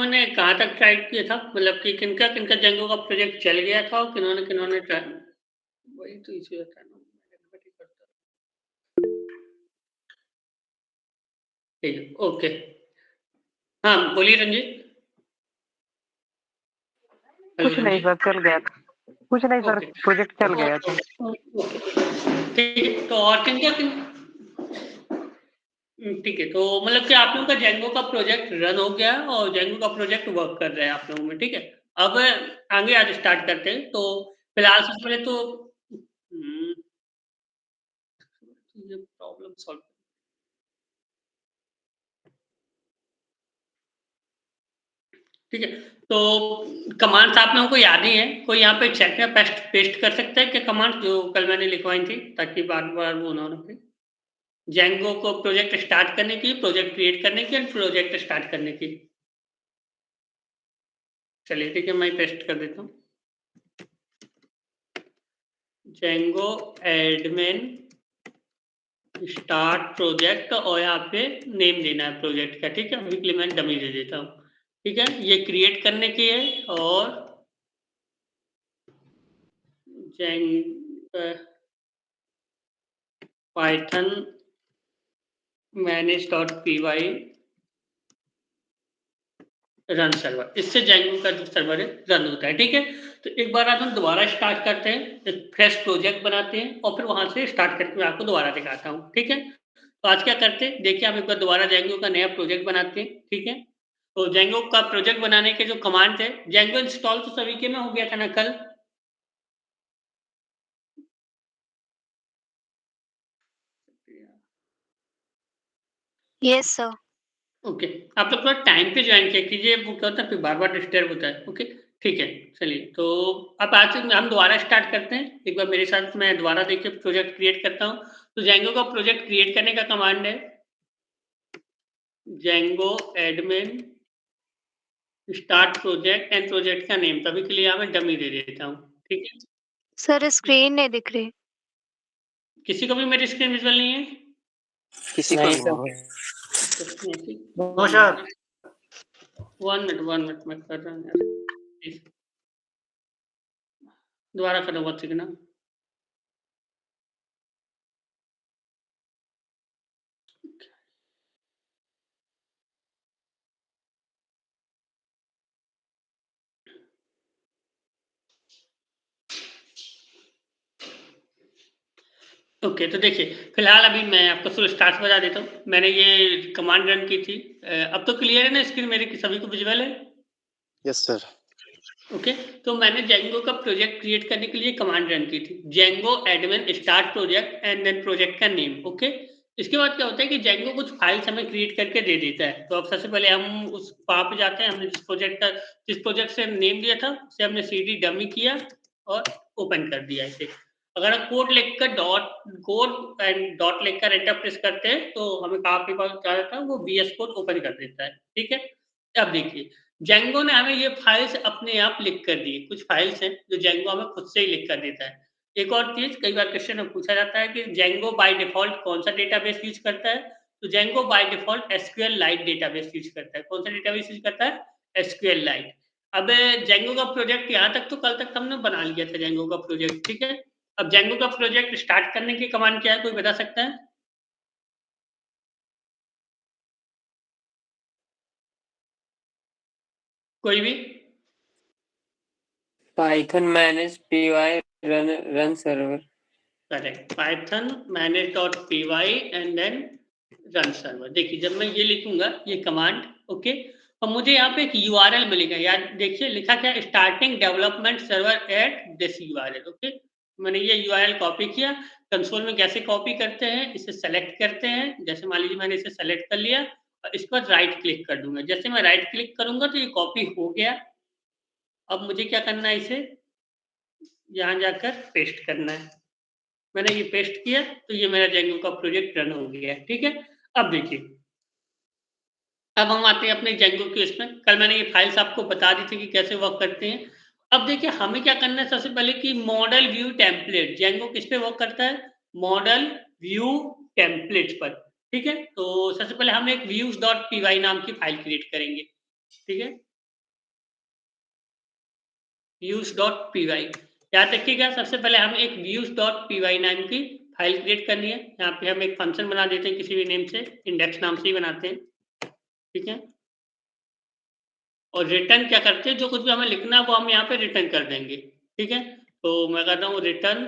ने कहाँ तक ट्राई किया था? मतलब कि किनका जेंगो का प्रोजेक्ट चल गया था और किन्होंने ट्राई वही तो इश्यू रहता है ना। ठीक है, ओके। हाँ, बोलिए रंजीत। हेलो कुछ नहीं रंजीत। सर, चल गया था। कुछ नहीं सर, ओके। प्रोजेक्ट चल तो गया था। ठीक है, तो और ठीक है, तो मतलब कि आप लोगों का जेंगो का प्रोजेक्ट रन हो गया और जेंगो का प्रोजेक्ट वर्क कर रहा है आप लोगों में, ठीक है? अब आगे आज स्टार्ट करते हैं, तो फिलहाल सबसे पहले तो ये प्रॉब्लम सॉल्व ठीक है, तो कमांड्स आप लोगों को याद ही है, कोई यहाँ पे चेक में पेस्ट कर सकता है क्या कमांड जो कल मैंने लिखवाई थी, ताकि बार-बार वो ना रहे? जेंगो को प्रोजेक्ट स्टार्ट करने की, प्रोजेक्ट क्रिएट करने की और प्रोजेक्ट स्टार्ट करने की। चलिए ठीक है, मैं पेस्ट कर देता हूँ। जेंगो एडमिन स्टार्ट प्रोजेक्ट और यहाँ पे नेम देना है प्रोजेक्ट का, ठीक है? अभी के लिए मैं डमी दे देता हूँ, ठीक है? ये क्रिएट करने की है और पाइथन manage.py रन सर्वर, इससे जेंगो का जो सर्वर है रन होता है, ठीक है? तो एक बार आज हम दोबारा स्टार्ट करते हैं, एक फ्रेश प्रोजेक्ट बनाते हैं और फिर वहां से स्टार्ट करके मैं आपको दोबारा दिखाता हूँ, ठीक है? तो आज क्या करते हैं, देखिए हम एक बार दोबारा जेंगो का नया प्रोजेक्ट बनाते हैं, ठीक है? तो जेंगो का प्रोजेक्ट बनाने के जो कमांड थे, जेंगो इंस्टॉल तो सभी के में हो गया था ना कल? Yes sir. ओके, आप लोग थोड़ा टाइम पे ज्वाइन किया कीजिए, वो क्या होता है फिर बार-बार डिस्टर्ब होता है, ओके? ठीक है, चलिए तो अब आज से हम दोबारा स्टार्ट करते हैं, एक बार मेरे साथ मैं दोबारा देखिए प्रोजेक्ट क्रिएट करता हूँ, तो जेंगो का प्रोजेक्ट क्रिएट करने का कमांड है Django admin start project and project का नेम, तभी के लिए यहाँ मैं डमी दे देता हूँ, ठीक है? सर स्क्रीन नहीं दिख रही। किसी को भी मेरी स्क्रीन विजुअल नहीं है? किसी को भी नहीं है। नौशाद 1 मिनट मैं कर रहा हूँ यार, प्लीज दोबारा करो मत सीखना। ओके, तो देखिए फिलहाल अभी मैं आपको शुरू स्टार्ट से बता देता हूँ, मैंने ये कमांड रन की थी। अब तो क्लियर है ना स्क्रीन मेरी, सभी को विजुअल है? Yes sir. ओके, तो मैंने जेंगो का प्रोजेक्ट क्रिएट करने के लिए कमांड रन की थी, Django admin start project and then project का नेम, ओके? इसके बाद क्या होता है कि जेंगो कुछ फाइल्स हमें क्रिएट करके दे देता है, तो अब सबसे पहले हम उस वहाँ पे जाते हैं, हमने जिस प्रोजेक्ट से नेम दिया था उसे हमने सीडी डमी किया और ओपन कर दिया इसे। अगर हम कोड एंड डॉट लिखकर एंटर प्रेस करते हैं तो हमें कहाँ पे क्या रहता है, वो वीएस कोड ओपन कर देता है, ठीक है? अब देखिए जेंगो ने हमें ये फाइल्स अपने आप लिख कर दी, कुछ फाइल्स हैं जो जेंगो हमें खुद से ही लिख कर देता है। एक और चीज कई बार क्वेश्चन में पूछा जाता है कि जेंगो बाय डिफॉल्ट कौन सा डेटाबेस यूज करता है, तो Django by default SQL light database use करता है। कौन सा डेटाबेस यूज करता है? SQL light. अब जेंगो का प्रोजेक्ट यहाँ तक तो कल तक हमने बना लिया था जेंगो का प्रोजेक्ट, ठीक है? अब जेंगो का प्रोजेक्ट स्टार्ट करने की कमांड क्या है, कोई बता सकता है? कोई भी? Python manage py run server. Correct, Python manage.py and then run server. देखिए जब मैं ये लिखूंगा ये कमांड, ओके, और मुझे यहाँ पे एक यूआरएल मिलेगा, यार देखिए लिखा क्या, starting development server at this URL, okay? मैंने ये यूआरएल कॉपी किया, कंसोल में कैसे कॉपी करते हैं, इसे सेलेक्ट करते हैं, जैसे मान लीजिए मैंने इसे सेलेक्ट कर लिया और इस पर राइट क्लिक कर दूंगा, जैसे मैं राइट क्लिक करूंगा तो ये कॉपी हो गया। अब मुझे क्या करना है, इसे यहाँ जाकर पेस्ट करना है। मैंने ये पेस्ट किया तो ये मेरा जेंगो का प्रोजेक्ट रन हो गया है, ठीक है? अब देखिए, अब हम आते हैं अपने जेंगो के इसमें, कल मैंने ये फाइल्स आपको बता दी थी कि कैसे वर्क करते हैं। अब देखिए हमें क्या करना है, सबसे पहले कि मॉडल व्यू टेम्पलेट, जेंगो किस पे वर्क करता है? मॉडल व्यू टेम्पलेट पर, ठीक है? तो सबसे पहले हम एक views.py नाम की फाइल क्रिएट करेंगे, ठीक है? views.py। याद रखिएगा, सबसे पहले हम एक views.py नाम की फाइल क्रिएट करनी है। यहाँ पे हम एक फंक्शन बना देते हैं किसी भी नेम से, इंडेक्स नाम से ही बनाते हैं, ठीक है। और रिटर्न क्या करते हैं, जो कुछ भी हमें लिखना है वो हम यहाँ पे रिटर्न कर देंगे, ठीक है। तो मैं करता हूँ रिटर्न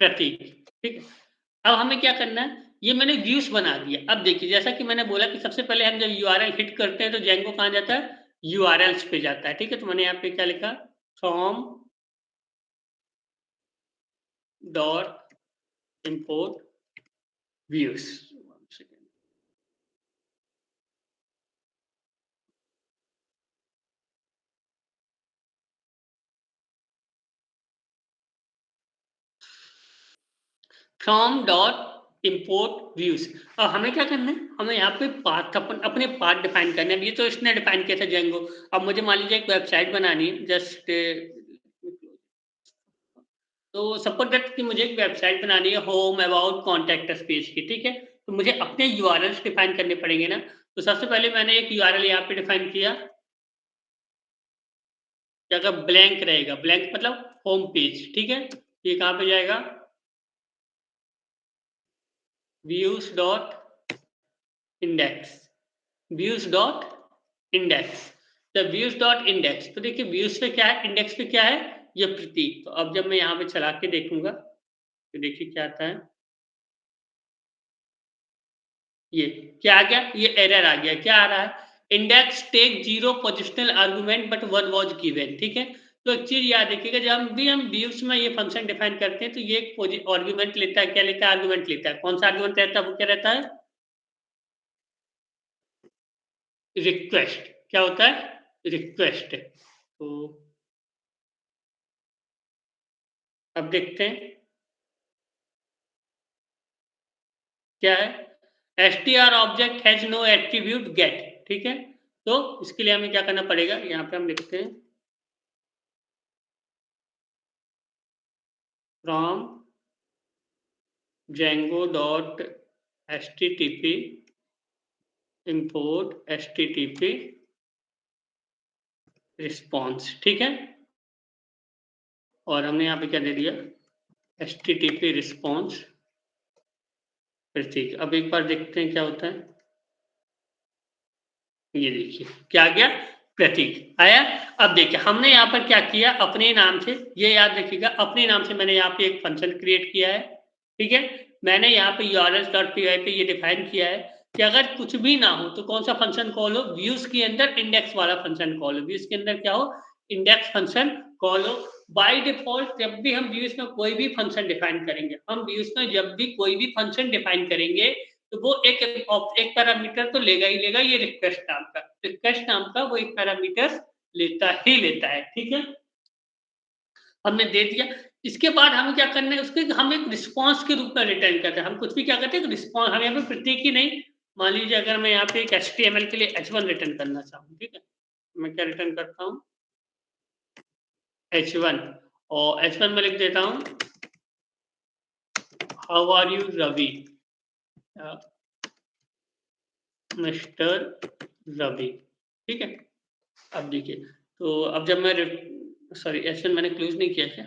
प्रतीक, ठीक है। अब हमें क्या करना है, ये मैंने व्यूज बना दिया। अब देखिए, जैसा कि मैंने बोला कि सबसे पहले हम जब यूआरएल हिट करते हैं तो जेंगो कहाँ जाता है, यूआरएल्स पे जाता है, ठीक है। तो मैंने यहाँ पे क्या लिखा, from dot import views. From dot import views. अब हमें क्या करना है, हमें यहाँ पे पाथ अपने पाथ डिफाइन करने हैं। ये तो इसने डिफाइन किया था जेंगो। अब मुझे मान लीजिए एक वेबसाइट बनानी है, जस्ट तो सपोज दैट कि मुझे एक वेबसाइट बनानी है home about contact us page की, ठीक है। तो मुझे अपने यूआरएल्स डिफाइन करने पड़ेंगे ना। तो सबसे पहले मैंने एक यूआरएल यहाँ पे डिफाइन किया, क्या का ब्लैंक रहेगा, ब्लैंक मतलब होम पेज, ठीक है। ये कहाँ पे जाएगा, views dot index, views dot index. The views dot index, तो देखिए व्यूज पे क्या है, इंडेक्स पे क्या है, ये प्रतीक। तो अब जब मैं यहाँ पे चला के देखूंगा तो देखिए क्या आता है, ये क्या आ गया, ये एरर आ गया। क्या आ रहा है, index take 0 positional argument but 1 was given, ठीक है। तो एक चीज याद रखिएगा, जब भी हम व्यूज में ये फंक्शन डिफाइन करते हैं तो ये एक आर्गुमेंट लेता है। क्या लेता है, आर्गुमेंट लेता है। कौन सा आर्गुमेंट रहता है, वो क्या रहता है, रिक्वेस्ट। क्या होता है, रिक्वेस्ट। तो अब देखते हैं क्या है, str object has no attribute get, ठीक है। तो इसके लिए हमें क्या करना पड़ेगा, यहाँ पे हम लिखते हैं from Django dot http import http response, ठीक है। और हमने यहाँ पे क्या दे दिया, http response प्रतीक। अब एक बार देखते हैं क्या होता है, ये देखिए क्या आ गया, प्रतीक आया। अब देखिए हमने यहाँ पर क्या किया, अपने नाम से, ये याद रखिएगा, अपने नाम से मैंने यहाँ पे एक फंक्शन क्रिएट किया है, ठीक है। मैंने यहाँ पे urls.py पे ये डिफाइन किया है कि अगर कुछ भी ना हो तो कौन सा फंक्शन कॉल हो, व्यूज के अंदर इंडेक्स वाला फंक्शन कॉल हो, व्यूज के अंदर क्या हो, इंडेक्स फंक्शन कॉल हो। बाय डिफॉल्ट जब भी हम व्यूज में कोई भी फंक्शन डिफाइन करेंगे, हम व्यूज में जब भी कोई भी फंक्शन डिफाइन करेंगे तो वो एक पैरामीटर तो लेगा ही लेगा, ये रिक्वेस्ट नाम का वो एक पैरामीटर लेता है, ठीक है। हमने दे दिया। इसके बाद हमें क्या करना है, उसके हम एक रिस्पॉन्स के रूप में रिटर्न करते हैं। हम कुछ भी क्या करते हैं, रिस्पॉन्स। हम यहाँ पे प्रतीक ही नहीं, मान लीजिए अगर मैं यहाँ पे एक HTML के लिए h1 रिटर्न करना चाहूँ, ठीक है। मैं क्या रिटर्न करता हूँ, h1, और h1 में लिख देता हूँ how are you Ravi, mister Ravi, ठीक है। अब देखिए, तो अब जब मैं सॉरी H1 मैंने क्लोज नहीं किया क्या,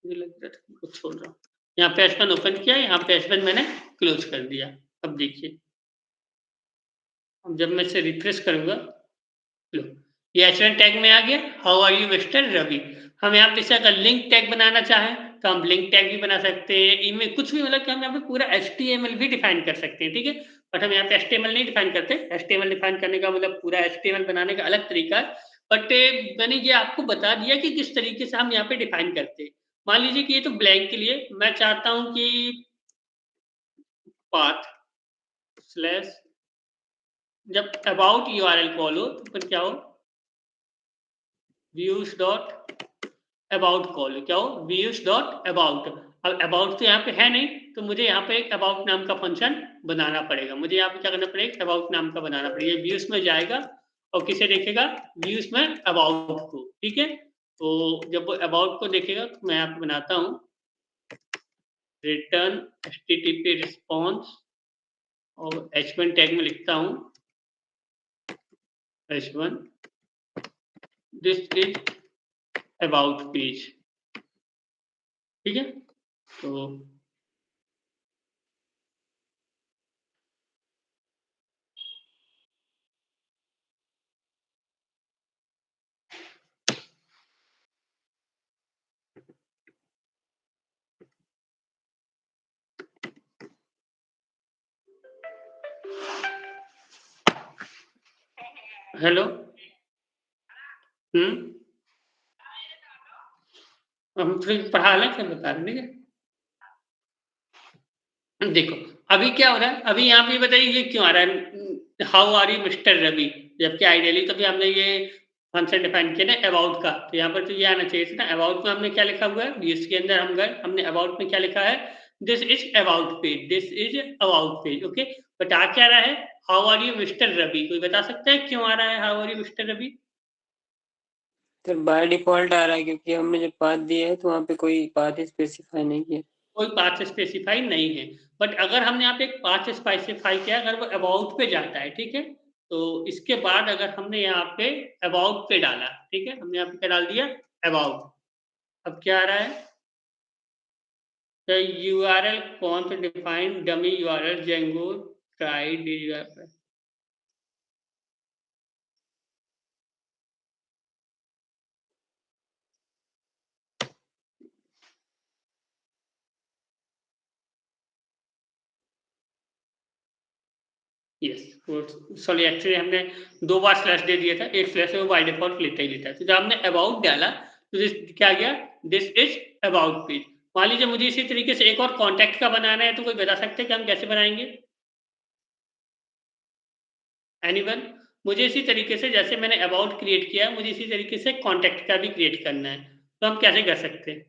मुझे लग रहा था कुछ छोड़ रहा हूँ। यहाँ पे H1 ओपन किया, यहाँ पे H1 मैंने क्लोज कर दिया। अब देखिए, अब जब मैं इसे रिफ्रेश करूंगा, लो ये H1 टैग में आ गया, how are you mister Ravi. हम यहाँ पे इसे अगर लिंक टैग बनाना चाहें तो हम लिंक टैग भी बना सकते हैं, ईमेल कुछ भी, मतलब कि हम यहाँ पे पूरा HTML भी डिफाइन कर सकते हैं, ठीक है। बट हम यहाँ पे HTML नहीं डिफाइन करते। HTML डिफाइन करने का मतलब पूरा HTML बनाने का अलग तरीका है। बट मैंने ये आपको बता दिया कि किस तरीके से हम यहाँ पे डिफाइन करते हैं। मान लीजिए कि ये तो ब्लैंक के लिए मैं चाहता हूँ कि पाथ स्लैश, जब अबाउट URL कॉल हो तो फिर क्या हो, व्यूज डॉट अबाउट कॉल, क्या हो, व्यूज डॉट अबाउट। अब अबाउट तो यहाँ पे है नहीं, तो मुझे यहाँ पे एक अबाउट नाम का फंक्शन बनाना पड़ेगा। मुझे यहाँ पे क्या करना पड़ेगा, अबाउट नाम का बनाना पड़ेगा। व्यूज में जाएगा और किसे देखेगा, व्यूज में अबाउट को, ठीक है। तो जब वो अबाउट को देखेगा तो मैं यहाँ पे बनाता हूँ रिटर्न http रिस्पॉन्स, और h1 टैग में लिखता हूँ H1, this is about page, ठीक है। तो हेलो, हम फिर पढ़ा लें, फिर बता रहे, ठीक है। देखो, अभी क्या हो रहा है, अभी यहाँ पे बताइए ये क्यों आ रहा है, how are you mister Ravi, जबकि आइडियली तो भी हमने ये फंक्शन डिफाइन किया ना अबाउट का, तो यहाँ पर तो ये आना चाहिए था ना। अबाउट में हमने क्या लिखा हुआ है, इसके अंदर हम गए, हमने अबाउट में क्या लिखा है, this is about page, this is about page, okay. But आ क्या रहा है, how are you mister Ravi, कोई बता सकता है क्यों आ रहा है how are you mister Ravi? Sir by default आ रहा है क्योंकि हमने जो पाथ दिया है तो वहाँ पे कोई पाथ स्पेसिफाई नहीं किया। कोई पाथ स्पेसिफाई नहीं है, बट अगर हमने यहाँ पे एक पाथ स्पेसिफाई किया, अगर वो अबाउट पे जाता है, ठीक है, तो इसके बाद अगर हमने यहाँ पे अबाउट पे डाला, ठीक है, हमने यहाँ पे क्या डाल दिया, अबाउट। अब क्या आ रहा है, द URL कौन सा define dummy URL Django try yes, sorry actually हमने 2 बार स्लैश दे दिया था, एक स्लैश है वो बाय डिफॉल्ट लेता ही लेता है। तो जब हमने अबाउट डाला तो क्या गया, दिस इज अबाउट पेज। मान लीजिए मुझे इसी तरीके से एक और कॉन्टैक्ट का बनाना है, तो कोई बता सकते हैं कि हम कैसे बनाएंगे? एनीवन? मुझे इसी तरीके से जैसे मैंने अबाउट क्रिएट किया, मुझे इसी तरीके से कॉन्टैक्ट का भी क्रिएट करना है, तो हम कैसे कर सकते हैं?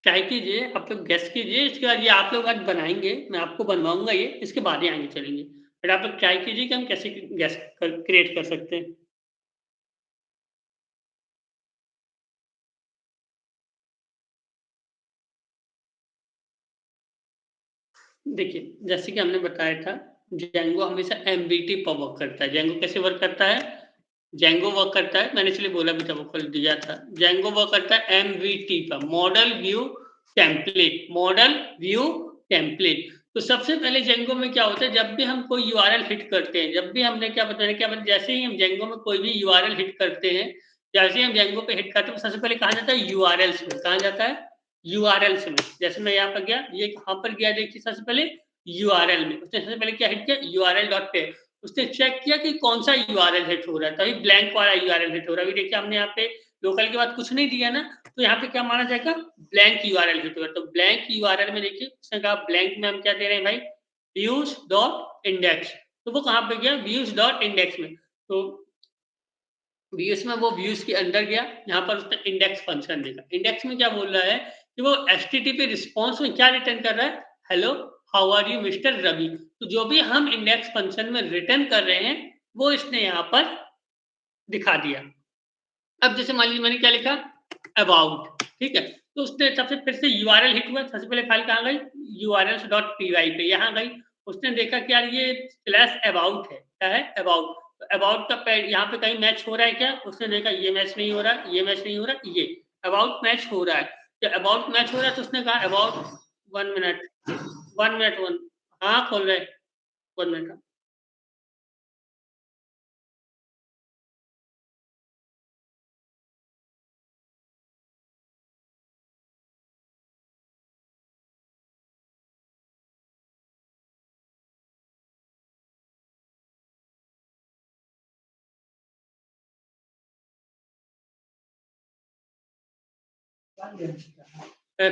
ट्राई कीजिए, आप लोग गेस कीजिए, इसके बाद ये आप लोग आज बनाएँगे, मैं आपको बनवाऊँगा ये, इसके बाद ही आगे चलेंगे। बट आप लोग ट्राई कीजिए कि हम कैसे गेस कर क्रिएट कर सकते हैं। देखिए, जैसे कि हमने बताया था, जेंगो हमेशा एमवीटी पर वर्क करता है। जेंगो कैसे वर्क करता है? जेंगो वर्क करता है, मैंने इसलिए बोला भी था, वो कल दिया था। जेंगो वर्क करता है एमवीटी पर, model view template, model view template. तो सबसे पहले जेंगो में क्या होता है, जब भी हम कोई यूआरएल हिट करते हैं, जब भी हमने क्या बताया, क्या बताया, जैसे ही हम जेंगो में कोई भी यूआरएल हिट करते हैं, जैसे ही हम जेंगो पे हिट करते हैं, सबसे पहले कहाँ जाता है, यूआरएल्स में। कहाँ जाता है? यूआरएल्स में। जैसे मैं यहाँ पर गया, ये कहाँ पर गया, देखिए सबसे पहले यूआरएल में। उसने सबसे पहले क्या हिट किया, यूआरएल डॉट पे। उसने चेक किया कि कौन सा यूआरएल हिट हो रहा है, तभी ब्लैंक वाला यूआरएल हिट हो रहा है। अभी देखिए हमने यहाँ पे लोकल के बाद कुछ नहीं दिया ना, तो यहाँ पे क्या माना जाएगा, ब्लैंक यूआरएल हिट हो रहा है। तो ब्लैंक यूआरएल में देखिए उसने कहा ब्लैंक में हम क्या दे रहे हैं भाई, व्यूज डॉट इंडेक्स। तो वो कहाँ पे गया, व्यूज डॉट इंडेक्स में। तो व्यूज में वो व्यूज के अंदर गया, यहाँ पर उसने इंडेक्स फंक्शन देखा। इंडेक्स में क्या बोल रहा है कि वो एचटीटीपी रिस्पॉन्स में क्या रिटर्न कर रहा है, hello how are you mister Ravi. तो जो भी हम इंडेक्स फंक्शन में रिटर्न कर रहे हैं, वो इसने यहाँ पर दिखा दिया। अब जैसे मान लीजिए मैंने क्या लिखा, अबाउट, ठीक है, तो उसने सबसे फिर से यूआरएल हिट हुआ, सबसे पहले फाइल कहाँ गई, urls.py पे, यहाँ गई। उसने देखा कि यार ये स्लैश अबाउट है, क्या है, अबाउट। तो अबाउट का यहाँ पे कहीं मैच हो रहा है क्या, उसने देखा ये मैच नहीं हो रहा, ये मैच नहीं हो रहा, ये अबाउट मैच हो रहा है। जब अबाउट मैच हो रहा है तो उसने कहा अबाउट, 1 मिनट, 1 मिनट, 1, हाँ खोल रहे, 1 मिनट।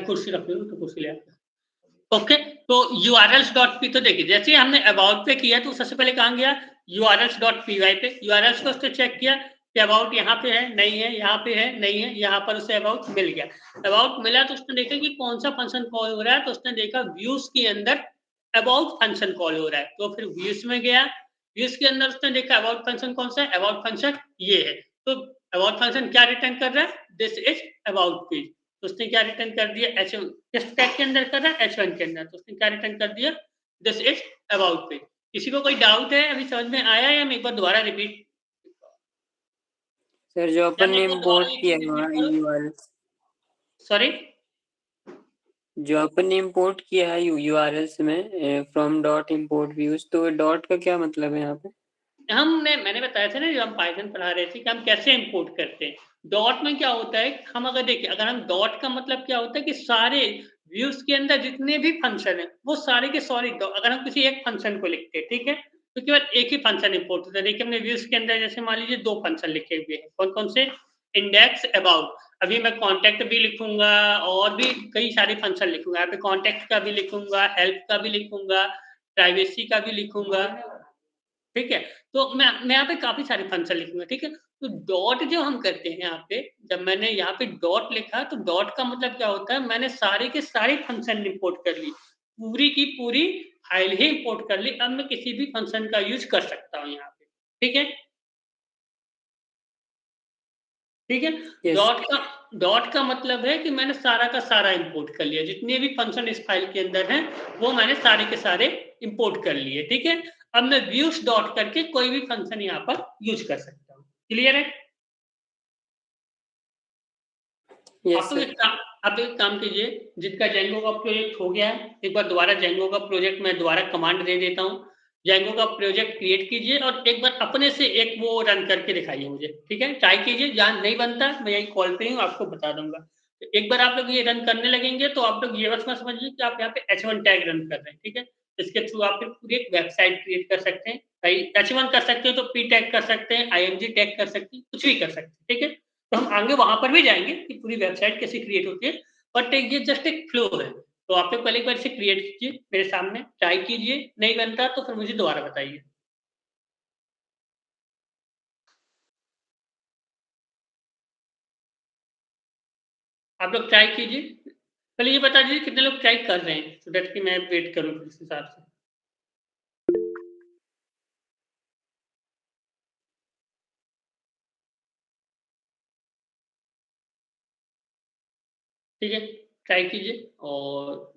कुर्सी रख लो तो कुर्सी ले आता। ओके, तो urls.p, तो देखिए जैसे ही हमने अबाउट पे किया तो सबसे पहले कहाँ गया, urls.py पे। urls को उसने चेक किया कि अबाउट यहाँ पे है, नहीं है, यहाँ पे है, नहीं है, यहाँ पर उसे अबाउट मिल गया। अबाउट मिला तो उसने देखा कि कौन सा फंक्शन कॉल हो रहा है, तो उसने देखा व्यूज के अंदर अबाउट फंक्शन कॉल हो रहा है, तो फिर व्यूज में गया। व्यूज के अंदर उसने देखा अबाउट फंक्शन कौन सा है, अबाउट फंक्शन ये है। तो अबाउट फंक्शन क्या रिटर्न कर रहा है, दिस इज अबाउट पेज। तो उसने क्या रिटर्न कर दिया H1 किस टैग के अंदर कर रहा है H1 के अंदर, तो उसने क्या रिटर्न कर दिया दिस इज अबाउट पेज। किसी को कोई डाउट है अभी समझ में आया या मैं एक बार दोबारा रिपीट सर जो या अपन मैं ने एक बार इम्पोर्ट दोबारा ये किया चीज हुआ रिपीट करूं? यूआरएल, सॉरी जो अपन ने इम्पोर्ट किया है यूआरएल्स में फ्रॉम डॉट इम्पोर्ट व्यूज, तो डॉट का क्या मतलब है यहाँ पे? मैंने बताया था ना, जब हम पाइथन पढ़ा रहे थे कि हम कैसे इंपोर्ट करते हैं। डॉट में क्या होता है, हम अगर देखिए, अगर हम डॉट का मतलब क्या होता है कि सारे व्यूज के अंदर जितने भी फंक्शन है वो सारे के सारे अगर हम किसी एक फंक्शन को लिखते हैं, ठीक है, तो केवल एक ही फंक्शन इंपोर्ट होता है। देखिए हमने व्यूज के अंदर जैसे मान लीजिए 2 फंक्शन लिखे हुए हैं, कौन कौन से, इंडेक्स, अबाउट। अभी मैं कॉन्टैक्ट भी लिखूंगा और भी कई सारे फंक्शन लिखूंगा, यहाँ पे कॉन्टैक्ट का भी लिखूंगा, हेल्प का भी लिखूंगा, प्राइवेसी का भी लिखूंगा, ठीक है। तो मैं यहाँ पे काफ़ी सारे फंक्शन लिखूँगा, ठीक है। तो डॉट जो हम करते हैं यहाँ पे, जब मैंने यहाँ पे डॉट लिखा तो डॉट का मतलब क्या होता है, मैंने सारे के सारे फंक्शन इम्पोर्ट कर ली। पूरी की पूरी फाइल ही इम्पोर्ट कर ली। अब मैं किसी भी फंक्शन का यूज़ कर सकता हूँ यहाँ पे, ठीक है। ठीक है? यस। डॉट का मतलब है कि मैंने सारा का सारा इम्पोर्ट कर लिया। जितने भी फंक्शन इस फाइल के अंदर हैं, वो मैंने सारे के सारे इम्पोर्ट कर लिए, ठीक है? अब मैं व्यूज़ डॉट करके कोई भी फंक्शन यहाँ पर यूज़ कर सकता हूँ। क्लियर है? Yes sir. आप एक काम कीजिए, जिनका जेंगो का प्रोजेक्ट हो गया है, एक बार दोबारा जेंगो का प्रोजेक्ट मैं दोबारा कमांड दे देता हूँ। जेंगो का प्रोजेक्ट क्रिएट कीजिए और एक बार अपने से एक वो रन करके दिखाइए मुझे, ठीक है? ट्राई कीजिए, जहाँ नहीं बनता मैं यहीं कॉल पे ही हूँ, आपको बता दूँगा। तो एक बार आप लोग ये रन करने लगेंगे तो आप लोग ये बस मत समझिए कि आप यहाँ पे H1 टैग रन कर रहे हैं, ठीक है? इसके थ्रू आप फिर पूरी एक वेबसाइट क्रिएट कर सकते हैं। भाई H1 कर सकते हो तो P टैग कर सकते हैं, IMG टैग कर सकते हैं, कुछ भी कर सकते हैं, ठीक है? तो हम आगे वहाँ पर भी जाएँगे कि पूरी वेबसाइट कैसे क्रिएट होती है, बट ये जस्ट एक फ्लो है। तो आप लोग पहले एक बार इसे क्रिएट कीजिए, मेरे सामने ट्राई कीजिए, नहीं बनता तो फिर मुझे दोबारा बताइए। आप लोग ट्राई कीजिए। पहले ये बता दीजिए कितने लोग ट्राई कर रहे हैं, सो दैट कि मैं वेट करूँ फिर इस हिसाब से। ठीक है? ट्राई कीजिए और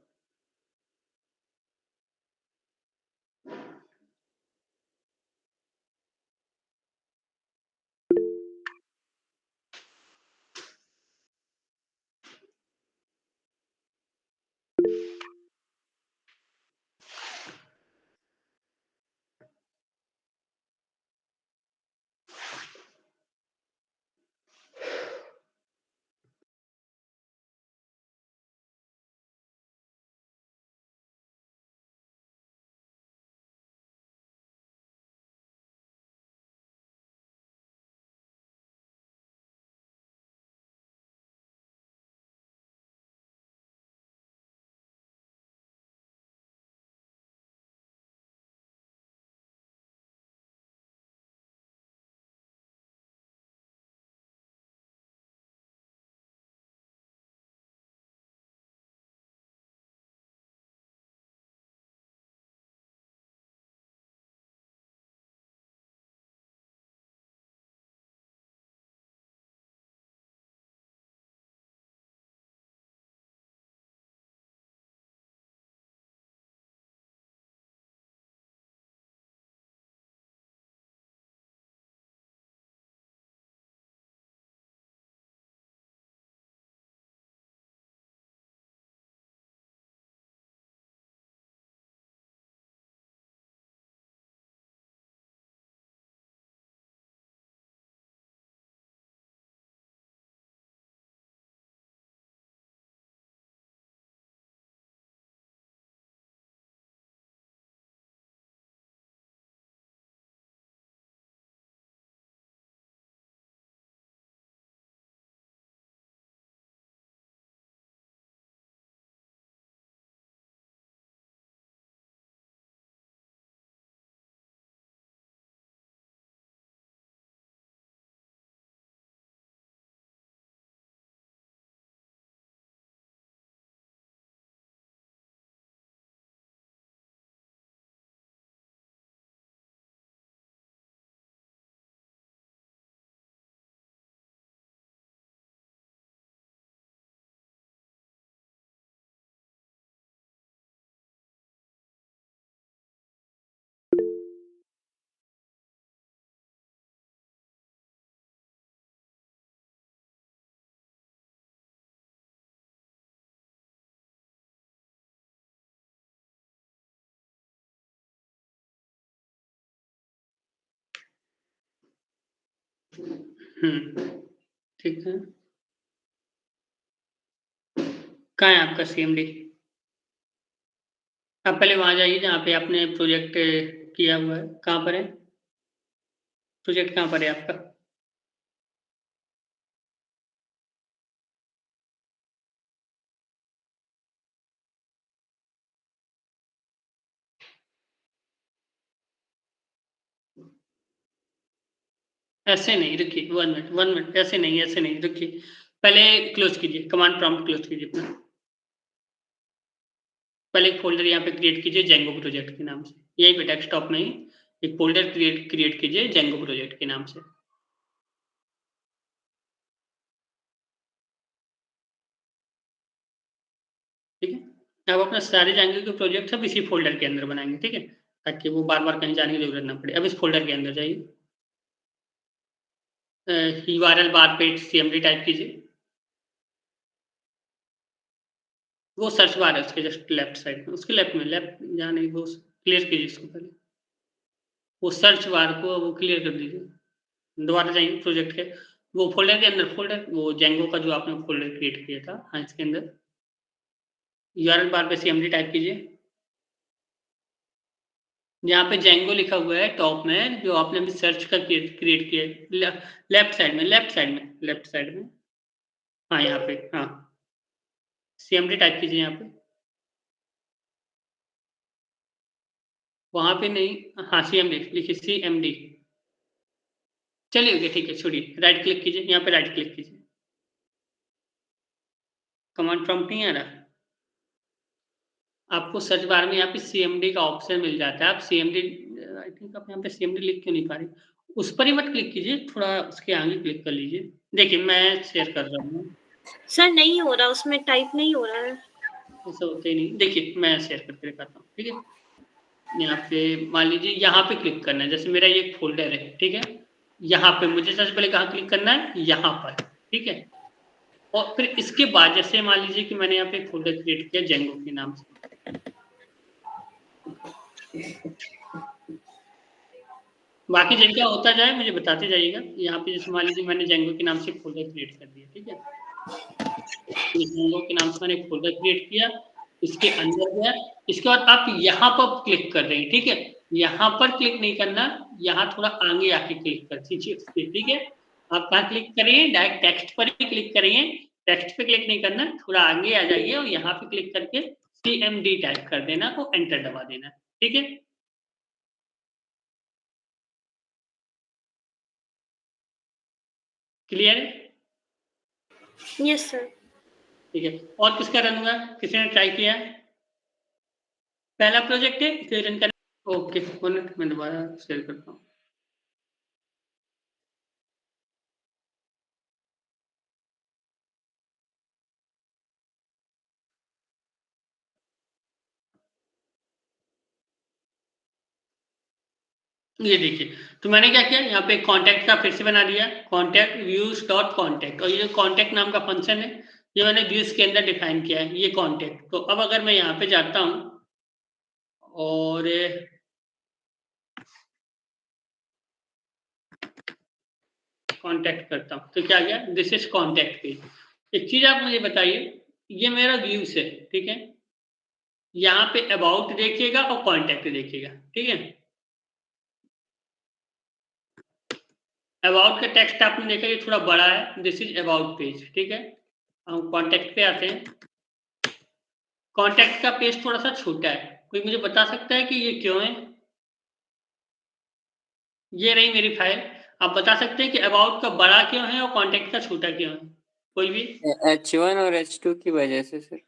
ठीक है। कहाँ है आपका सीएमडी? आप पहले वहाँ जाइए जहाँ पे आपने प्रोजेक्ट किया हुआ है। कहाँ पर है? प्रोजेक्ट कहाँ पर है आपका? ऐसे नहीं, रुकिए 1 मिनट, ऐसे नहीं, रुकिए। पहले क्लोज़ कीजिए, कमांड प्रॉम्प्ट क्लोज़ कीजिए अपना। पहले एक फ़ोल्डर यहाँ पे क्रिएट कीजिए जेंगो प्रोजेक्ट के नाम से। यहीं पे डेस्कटॉप में ही एक फ़ोल्डर क्रिएट कीजिए जेंगो प्रोजेक्ट के नाम से। ठीक है? अब अपना सारे जेंगो के प्रोजेक्ट सब इसी फ़ोल्डर के अंदर बनाएँगे, ठीक है? ताकि वो बार-बार कहीं जाने की ज़रूरत ना पड़े। अब इस फ़ोल्डर के अंदर जाइए। URL बार पे सीएमडी टाइप कीजिए। वो सर्च बार है उसके जस्ट लेफ्ट साइड में, उसके लेफ्ट में, लेफ्ट जहाँ नहीं वो क्लियर कीजिए इसको पहले। वो सर्च बार को वो क्लियर कर दीजिए। दोबारा जाइए प्रोजेक्ट के वो फ़ोल्डर के अंदर फ़ोल्डर वो जेंगो का जो आपने फ़ोल्डर क्रिएट किया था, हाँ, इसके अंदर यूआरएल बार पे सीएमडी टाइप कीजिए। जहाँ पे जेंगो लिखा हुआ है टॉप में जो आपने अभी सर्च का क्रिएट किया है लेफ्ट साइड में हाँ, यहाँ पे हाँ, सीएमडी टाइप कीजिए यहाँ पे। वहाँ पे नहीं हाँ, सीएमडी लिखिए सीएमडी। चलिए ठीक है, छोड़िए राइट क्लिक कीजिए, यहाँ पे राइट क्लिक कीजिए। कमांड प्रॉम्प्ट नहीं आ रहा? आपको सर्च बार में यहाँ पे सीएमडी का ऑप्शन मिल जाता है। आप सीएमडी आई थिंक आप यहाँ पे सीएमडी लिख क्यों नहीं पा रही? उस पर ही मत क्लिक कीजिए, थोड़ा उसके आगे क्लिक कर लीजिए। देखिए मैं शेयर कर रहा हूँ। सर नहीं हो रहा, उसमें टाइप नहीं हो रहा है। ऐसा होता ही नहीं। देखिए मैं शेयर करके दिखाता हूँ, ठीक है? यहाँ पे मान लीजिए यहाँ पे क्लिक करना है, जैसे मेरा ये एक फ़ोल्डर है, ठीक है? यहाँ पे मुझे सबसे पहले कहाँ क्लिक करना है? यहाँ पर, ठीक है? और फिर इसके बाद जैसे मान लीजिए कि मैंने यहाँ पे एक फ़ोल्डर क्रिएट किया जेंगो के नाम से। बाकी जिनका होता जाए मुझे बताते जाइएगा। यहाँ पे जैसे मान लीजिए मैंने जेंगो के नाम से एक फ़ोल्डर क्रिएट कर दिया, ठीक है? जेंगो के नाम से मैंने एक फ़ोल्डर क्रिएट किया, इसके अंदर गया, इसके बाद आप यहाँ पर क्लिक कर रहे हैं, ठीक है? यहाँ पर क्लिक नहीं करना, यहाँ थोड़ा आगे आके क्लिक कर दीजिए उस पे, ठीक है? आप कहाँ क्लिक करिए? डायरेक्ट टेक्स्ट पर ही क्लिक करिए, टेक्स्ट पे क्लिक नहीं करना, थोड़ा आगे आ जाइए और यहाँ पे क्लिक करके सीएमडी टाइप कर देना और एंटर दबा देना, ठीक है? क्लियर है? Yes sir. ठीक है, और किसका रन हुआ? किसी ने ट्राई किया? पहला प्रोजेक्ट है, इसे रन कर ओके, 1 मिनट मैं दोबारा शेयर करता हूँ। ये देखिए, तो मैंने क्या किया यहाँ पे कॉन्टैक्ट का फिर से बना दिया, कॉन्टैक्ट व्यूज डॉट कॉन्टैक्ट और ये कॉन्टैक्ट नाम का फंक्शन है, ये मैंने व्यूज के अंदर डिफाइन किया है, ये कॉन्टैक्ट। तो अब अगर मैं यहाँ पे जाता हूँ और कॉन्टैक्ट करता हूँ, तो क्या गया? This is contact page. एक चीज आप मुझे बताइए, ये मेरा व्यूज है, ठीक है? यहाँ पे अबाउट देखिएगा और कॉन्टैक्ट देखिएगा, ठीक है? अबाउट का टेक्स्ट आपने देखा ये थोड़ा बड़ा है, दिस इज अबाउट पेज, ठीक है? हम कॉन्टैक्ट पे आते हैं। कॉन्टैक्ट का पेज थोड़ा सा छोटा है, कोई मुझे बता सकता है कि ये क्यों है? ये रही मेरी फाइल, आप बता सकते हैं कि अबाउट का बड़ा क्यों है और कॉन्टैक्ट का छोटा क्यों है? कोई भी? H1 और H2 की वजह से सर।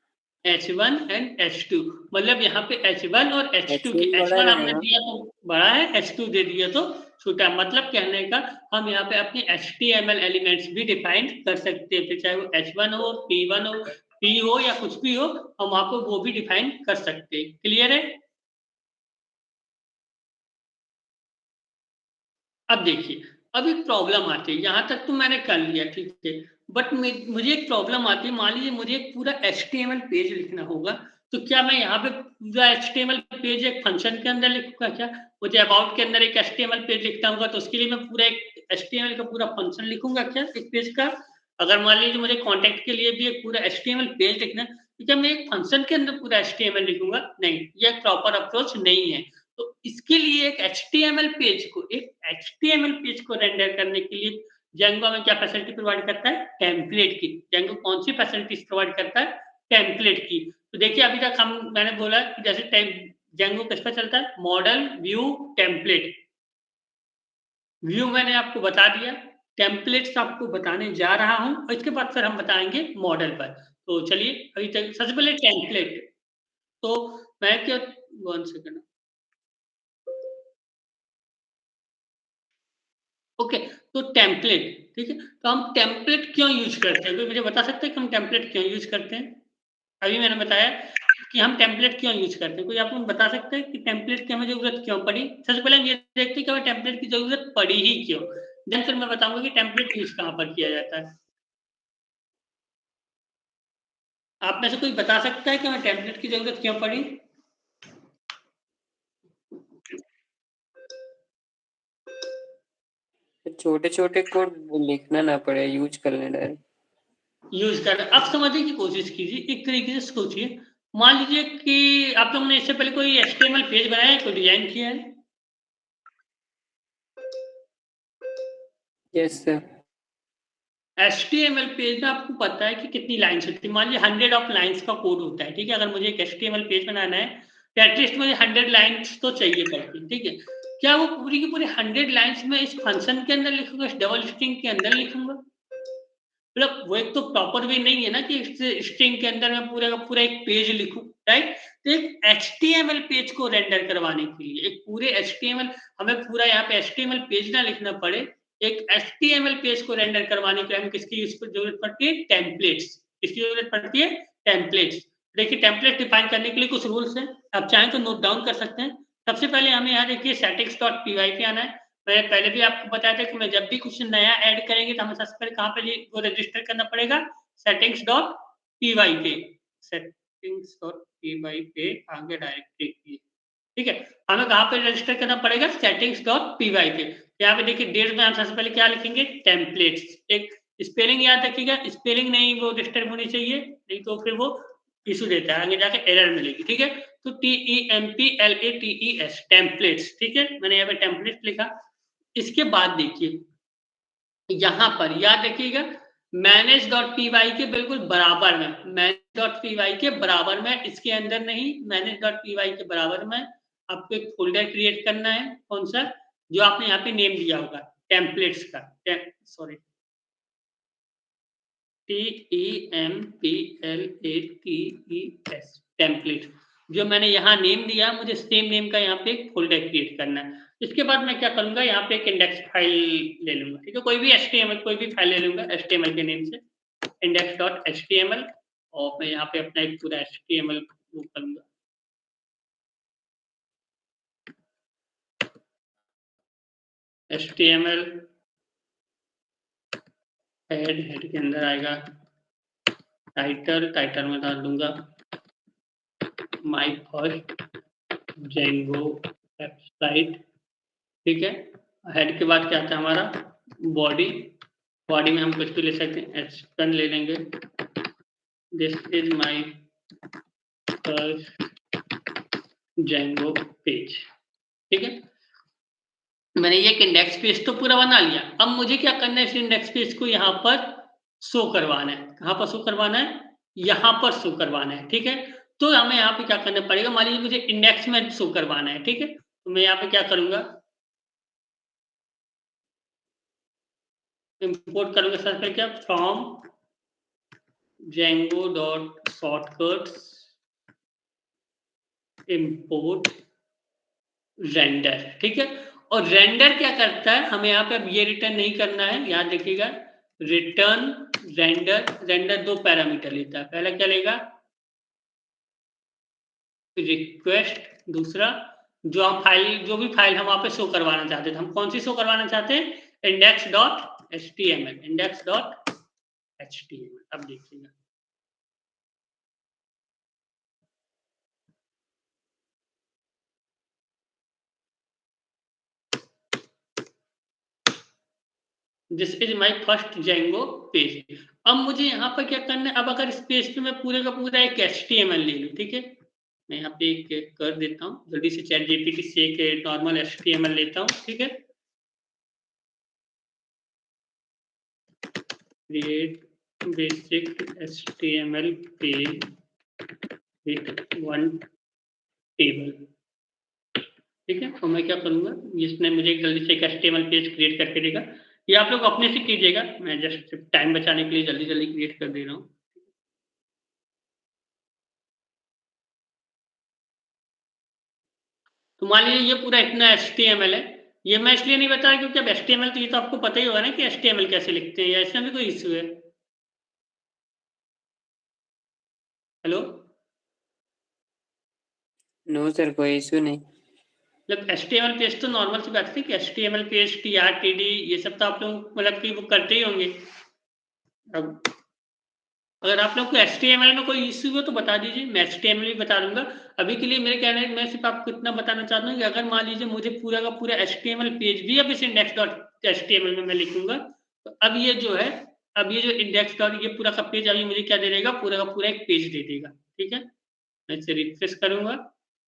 H1 एंड H2 मतलब यहाँ पे H1 और H2 की H1 बड़ा H1 हमने रहेगा। दिया तो बड़ा है, H2 दे दिया तो छोटा। मतलब कहने का हम यहाँ पे अपने HTML एलिमेंट्स भी डिफाइन कर सकते हैं, फिर चाहे वो H1 हो, P1 हो, P हो या कुछ भी हो, हम वहाँ पे वो भी डिफाइन कर सकते हैं। क्लियर है? अब देखिए, अब एक प्रॉब्लम आती है, यहाँ तक तो मैंने कर लिया, ठीक है? बट मुझे एक प्रॉब्लम आती है, मान लीजिए मुझे एक पूरा HTML पेज लिखना होगा, तो क्या मैं यहाँ पे पूरा HTML पेज एक फंक्शन के अंदर लिखूँगा क्या? मुझे अबाउट के अंदर एक HTML पेज लिखना होगा तो उसके लिए मैं पूरा एक HTML का पूरा फंक्शन लिखूंगा क्या एक पेज का। अगर मान लीजिए मुझे कॉन्टैक्ट के लिए भी एक पूरा HTML पेज लिखना है, तो क्या मैं एक फंक्शन के अंदर पूरा HTML लिखूंगा? नहीं, ये एक प्रॉपर अप्रोच नहीं है। तो इसके लिए एक HTML पेज को रेंडर करने के लिए जेंगो हमें क्या फैसिलिटी प्रोवाइड करता है? टेम्पलेट की। जेंगो कौन सी फैसिलिटीज प्रोवाइड करता है? टेम्पलेट की। तो देखिए अभी तक मैंने बोला कि जैसे जेंगो किस पे चलता है? Model, view, template. व्यू मैंने आपको बता दिया, टेम्पलेट्स आपको बताने जा रहा हूं और इसके बाद फिर हम बताएंगे मॉडल पर। तो चलिए अभी तक सबसे पहले टेम्पलेट। तो मैं क्या 1 सेकंड। ओके, तो टेम्पलेट, ठीक है। तो हम टेम्पलेट क्यों यूज करते हैं? कोई मुझे बता सकता है कि हम टेम्पलेट क्यों यूज करते हैं? अभी मैंने बताया कि हम टेम्पलेट क्यों यूज करते हैं। कोई आप लोग बता सकते हैं कि टेम्पलेट की हमें जरूरत क्यों पड़ी? सबसे पहले हम ये देखते हैं कि हमें टेम्पलेट की जरूरत पड़ी ही क्यों। देन फिर मैं बताऊंगा कि टेम्पलेट यूज कहाँ पर किया जाता है। आप में से कोई बता सकता है कि हमें टेम्पलेट की जरूरत क्यों पड़ी? छोटे-छोटे कोड लिखना ना पड़े, यूज कर लें डायरेक्ट। यूज कर अब समझने की कोशिश कीजिए, एक तरीके से सोचिए। मान लीजिए कि आप लोगों ने इससे पहले कोई HTML पेज बनाया है, कोई डिजाइन किया है? Yes sir. HTML पेज में आपको पता है कि कितनी लाइन्स होती है। मान लीजिए 100 ऑफ लाइन्स का कोड होता है, ठीक है। अगर मुझे एक HTML पेज बनाना है तो एटलीस्ट मुझे 100 लाइन्स तो चाहिए करती, ठीक है। क्या वो पूरी की पूरी 100 लाइन्स में इस फंक्शन के अंदर लिखूंगा, इस डबल स्ट्रिंग के अंदर लिखूंगा? मतलब वो एक तो प्रॉपर वे नहीं है ना कि स्ट्रिंग के अंदर मैं पूरा का पूरा एक पेज लिखूं, राइट। तो एक HTML पेज को रेंडर करवाने के लिए एक पूरे HTML, हमें पूरा यहाँ पे HTML पेज ना लिखना पड़े, एक HTML पेज को रेंडर करवाने के लिए हमें किसकी जरूरत पड़ती है? टेम्पलेट्स। किसकी जरूरत पड़ती है? टेम्पलेट्स। देखिए टेम्पलेट डिफाइन करने के लिए कुछ रूल्स हैं, आप चाहें तो नोट डाउन कर सकते हैं। सबसे पहले हमें यहाँ देखिए settings.py पे आना है। मैं पहले भी आपको बताया था कि मैं जब भी कुछ नया ऐड करेंगे तो हमें सबसे पहले कहाँ पे वो रजिस्टर करना पड़ेगा? settings.py पे। settings.py पे आगे डायरेक्ट देखिए, ठीक है। हमें कहाँ पे रजिस्टर करना पड़ेगा? settings.py पे। यहाँ पे देखिए डेट में हम सबसे पहले क्या लिखेंगे? टेम्पलेट्स। एक स्पेलिंग याद रखिएगा, स्पेलिंग नहीं वो डिस्टर्ब होनी चाहिए, नहीं तो फिर वो इशू देता है, आगे जाके एरर मिलेगी, ठीक है। तो TEMPLATES टेम्पलेट्स, ठीक है। मैंने यहाँ पे टेम्पलेट लिखा। इसके बाद देखिए यहाँ पर याद रखिएगा manage.py के बिल्कुल बराबर में, manage.py के बराबर में, इसके अंदर नहीं, manage.py के बराबर में आपको एक फोल्डर क्रिएट करना है। कौन सा? जो आपने यहाँ पे नेम दिया होगा टेम्पलेट्स का, सॉरी TEMPLATES टेम्पलेट। जो मैंने यहाँ नेम दिया, मुझे सेम नेम का यहाँ पे एक फोल्डर क्रिएट करना है। इसके बाद मैं क्या करूंगा? यहाँ पे एक इंडेक्स फाइल ले लूंगा, ठीक है। कोई भी HTML कोई भी फाइल ले लूंगा HTML के नेम से, index.html, और मैं यहाँ पे अपना एक पूरा HTML वो करूंगा। HTML हेड के अंदर आएगा टाइटल में डाल दूंगा माय फर्स्ट जेंगो वेबसाइट, ठीक है। हेड के बाद क्या आता है हमारा? बॉडी। बॉडी में हम कुछ भी ले सकते हैं, एक्सटर्न ले लेंगे, this is my first Django page, ठीक है। मैंने ये इंडेक्स पेज तो पूरा बना लिया। अब मुझे क्या करना है? इस इंडेक्स पेज को यहाँ पर शो करवाना है। कहाँ पर शो करवाना है? यहाँ पर शो करवाना है, ठीक है। तो हमें यहाँ पे क्या करना पड़ेगा? मान लीजिए मुझे इंडेक्स में शो करवाना है, ठीक है। तो मैं यहाँ पे क्या करूंगा? इंपोर्ट करूंगा सबसे पहले क्या? फ्रॉम django.shortcuts import रेंडर, ठीक है। और रेंडर क्या करता है? हमें यहाँ पे अब ये रिटर्न नहीं करना है, याद रखिएगा। रिटर्न रेंडर, रेंडर 2 पैरामीटर लेता है। पहला क्या लेगा? रिक्वेस्ट, दूसरा जो भी फाइल हम वहां पे शो करवाना चाहते थे, हम कौन सी शो करवाना चाहते हैं? index.html, index.html। अब देखिएगा this is my first Django page. अब मुझे यहाँ पर क्या करना है, अब अगर इस पेज पे मैं पूरे का पूरा एक HTML ले लूँ, ठीक है? मैं यहाँ पे एक कर देता हूँ, जल्दी से चैट जीपीटी से एक नॉर्मल HTML लेता हूँ, ठीक है? Create basic HTML page with one table, ठीक है? तो मैं क्या करूँगा, इसने मुझे जल्दी से एक HTML पेज क्रिएट करके देगा। ये आप लोग अपने से कीजिएगा, मैं जस्ट टाइम बचाने के लिए जल्दी-जल्दी क्रिएट कर दे रहा हूँ। तो मान लीजिए ये पूरा इतना HTML है। ये मैं इसलिए नहीं बताया क्योंकि अब HTML तो ये तो आपको पता ही होगा ना कि HTML कैसे लिखते हैं, या इसमें भी कोई इश्यू है? हेलो? नो सर, कोई इशू नहीं। मतलब HTML पेज तो नॉर्मल सी बात थी कि HTML पेज, TRTD ये सब तो आप लोग मतलब कि वो करते ही होंगे। अब अगर आप लोग को HTML में कोई इश्यू हो तो बता दीजिए, मैं HTML भी बता दूँगा। अभी के लिए मेरे कहने है, मैं सिर्फ़ आपको इतना बताना चाहता हूँ कि अगर मान लीजिए मुझे पूरा का पूरा HTML पेज भी अब इस index.html में मैं लिखूँगा, तो अब ये जो है, अब ये जो इंडेक्स डॉट ये पूरा का पेज अभी मुझे क्या दे देगा, पूरा का पूरा एक पेज दे देगा, ठीक है? मैं इसे रिफ्रेश करूँगा,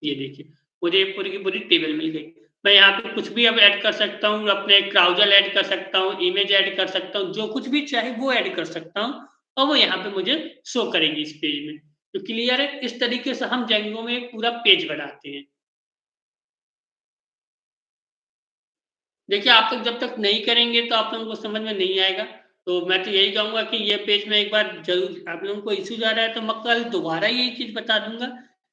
ये देखिए, मुझे पूरी की पूरी टेबल मिल गई। मैं यहाँ पे कुछ भी अब ऐड कर सकता हूँ, अपने ब्राउज़र ऐड कर सकता हूँ, इमेज ऐड कर सकता हूँ, जो कुछ भी चाहे वो ऐड कर सकता हूँ और वो यहाँ पे मुझे शो करेगी इस पेज में। तो क्लियर है? इस तरीके से हम जेंगो में एक पूरा पेज बनाते हैं। देखिए, आप लोग जब तक नहीं करेंगे तो आप लोगों को समझ में नहीं आएगा। तो मैं तो यही कहूँगा कि ये पेज मैं एक बार ज़रूर, आप लोगों को इश्यूज़ आ रहा है तो मैं कल दोबारा यही चीज़ बता दूँगा।